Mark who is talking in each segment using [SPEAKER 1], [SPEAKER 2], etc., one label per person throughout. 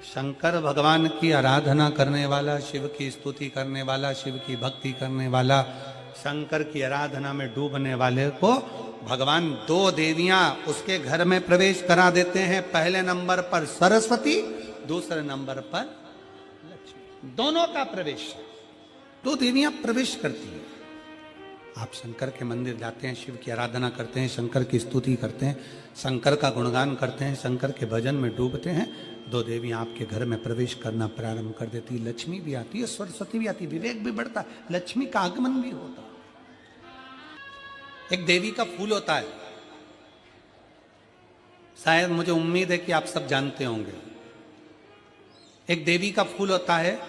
[SPEAKER 1] शंकर भगवान की आराधना करने वाला, शिव की स्तुति करने वाला, शिव की भक्ति करने वाला, शंकर की आराधना में डूबने वाले को भगवान दो देवियां उसके घर में प्रवेश करा देते हैं। पहले नंबर पर सरस्वती, दूसरे नंबर पर लक्ष्मी। दोनों का प्रवेश, दो देवियां प्रवेश करती हैं। आप शंकर के मंदिर जाते हैं, शिव की आराधना करते हैं, शंकर की स्तुति करते हैं, शंकर का गुणगान करते हैं, शंकर के भजन में डूबते हैं, दो देवियां आपके घर में प्रवेश करना प्रारंभ कर देती। लक्ष्मी भी आती है, सरस्वती भी आती है, विवेक भी बढ़ता, लक्ष्मी का आगमन भी होता। एक देवी का फूल होता है, शायद मुझे उम्मीद है कि आप सब जानते होंगे। एक देवी का फूल होता है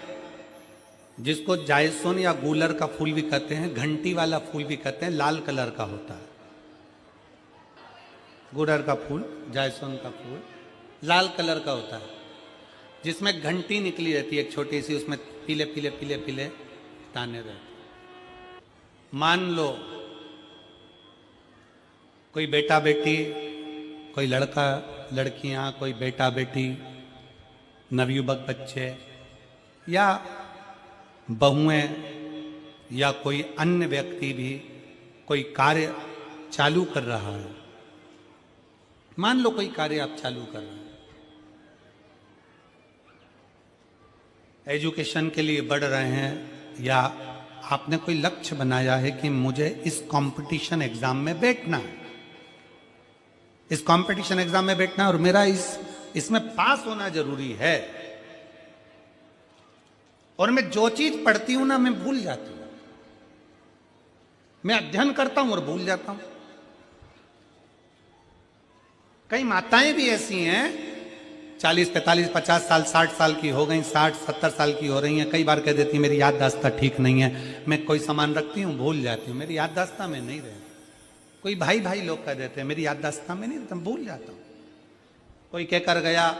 [SPEAKER 1] जिसको जायसोन या गूलर का फूल भी कहते हैं, घंटी वाला फूल भी कहते हैं, लाल कलर का होता है। गूलर का फूल, जायसोन का फूल लाल कलर का होता है, जिसमें घंटी निकली रहती है एक छोटी सी, उसमें पीले पीले पीले पीले दाने रहते। मान लो कोई बेटा बेटी, कोई लड़का लड़कियां, कोई बेटा बेटी, नवयुवक बच्चे या बहुएं या कोई अन्य व्यक्ति भी कोई कार्य चालू कर रहा है। मान लो कोई कार्य आप चालू कर रहे हैं, एजुकेशन के लिए बढ़ रहे हैं, या आपने कोई लक्ष्य बनाया है कि मुझे इस कंपटीशन एग्जाम में बैठना है, इस कंपटीशन एग्जाम में बैठना है और मेरा इसमें पास होना जरूरी है। और मैं जो चीज पढ़ती हूं ना, मैं भूल जाती हूं। मैं अध्ययन करता हूं और भूल जाता हूं। कई माताएं भी ऐसी हैं, 40, 45, 50 साल, 60 साल की हो गई, 60, 70 साल की हो रही हैं, कई बार कह देती मेरी याददाश्त ठीक नहीं है, मैं कोई सामान रखती हूं भूल जाती हूं, मेरी याददाश्त में नहीं रहती। कोई भाई भाई लोग कह देते हैं मेरी याददाश्त में नहीं रहता, भूल जाता हूं। कोई कहकर गया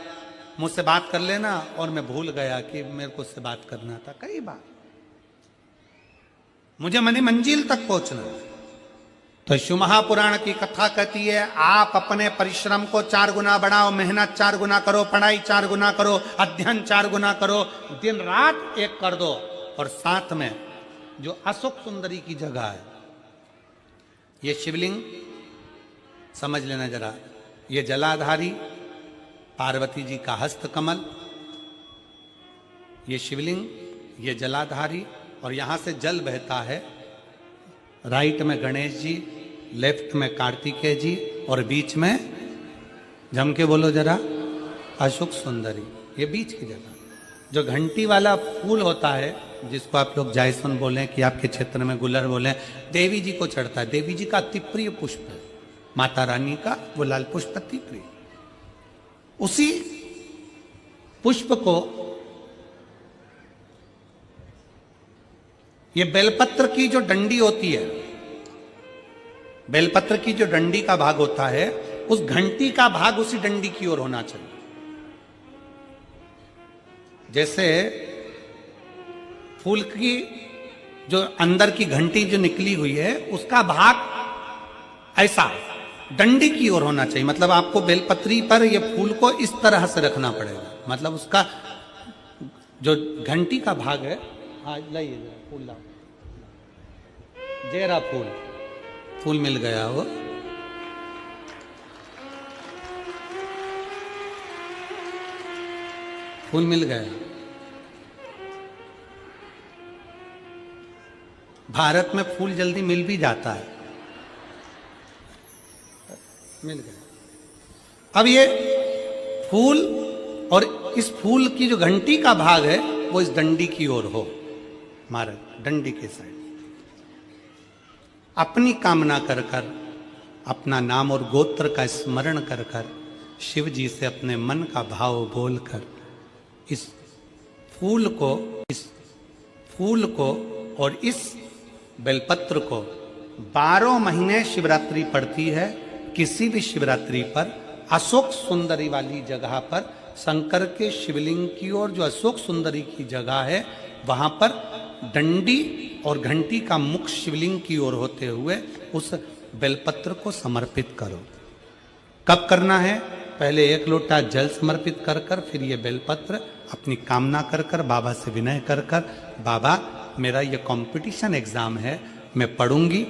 [SPEAKER 1] मुझसे बात कर लेना और मैं भूल गया कि मेरे को उससे बात करना था। कई बार मुझे मनी मंजिल तक पहुंचना है। तो शिव महापुराण की कथा कहती है, आप अपने परिश्रम को 4 गुना बढ़ाओ, मेहनत 4 गुना करो, पढ़ाई 4 गुना करो, अध्ययन 4 गुना करो, दिन रात एक कर दो। और साथ में जो अशोक सुंदरी की जगह है, ये शिवलिंग समझ लेना जरा, ये जलाधारी पार्वती जी का हस्त कमल, ये शिवलिंग, ये जलाधारी, और यहां से जल बहता है। राइट में गणेश जी, लेफ्ट में कार्तिकेय जी, और बीच में जम के बोलो जरा, अशोक सुंदरी। ये बीच की जगह जो घंटी वाला फूल होता है, जिसको आप लोग जायसोन बोले कि आपके क्षेत्र में गुलर बोले, देवी जी को चढ़ता है। देवी जी का अति प्रिय पुष्प है, माता रानी का वो लाल पुष्प अति प्रिय। उसी पुष्प को ये बेलपत्र की जो डंडी होती है, बेलपत्र की जो डंडी का भाग होता है, उस घंटी का भाग उसी डंडी की ओर होना चाहिए। जैसे फूल की जो अंदर की घंटी जो निकली हुई है, उसका भाग ऐसा डंडी की ओर होना चाहिए। मतलब आपको बेलपत्री पर ये फूल को इस तरह से रखना पड़ेगा। मतलब उसका जो घंटी का भाग है, हाँ लाइए फूल लाओ, जेरा फूल, फूल मिल गया वो। फूल मिल गया। भारत में फूल जल्दी मिल भी जाता है, मिल गया। अब ये फूल और इस फूल की जो घंटी का भाग है वो इस डंडी की ओर हो, हमारे डंडी के साइड। अपनी कामना कर कर, अपना नाम और गोत्र का स्मरण कर कर, शिव जी से अपने मन का भाव बोल कर इस फूल को और इस बेलपत्र को 12 महीने शिवरात्रि पड़ती है। किसी भी शिवरात्रि पर अशोक सुंदरी वाली जगह पर, शंकर के शिवलिंग की ओर जो अशोक सुंदरी की जगह है, वहां पर डंडी और घंटी का मुख शिवलिंग की ओर होते हुए उस बेलपत्र को समर्पित करो। कब करना है? पहले 1 लोटा जल समर्पित कर कर फिर ये बेलपत्र अपनी कामना कर कर बाबा से विनय कर कर, बाबा मेरा ये कंपटीशन एग्जाम है, मैं पढ़ूंगी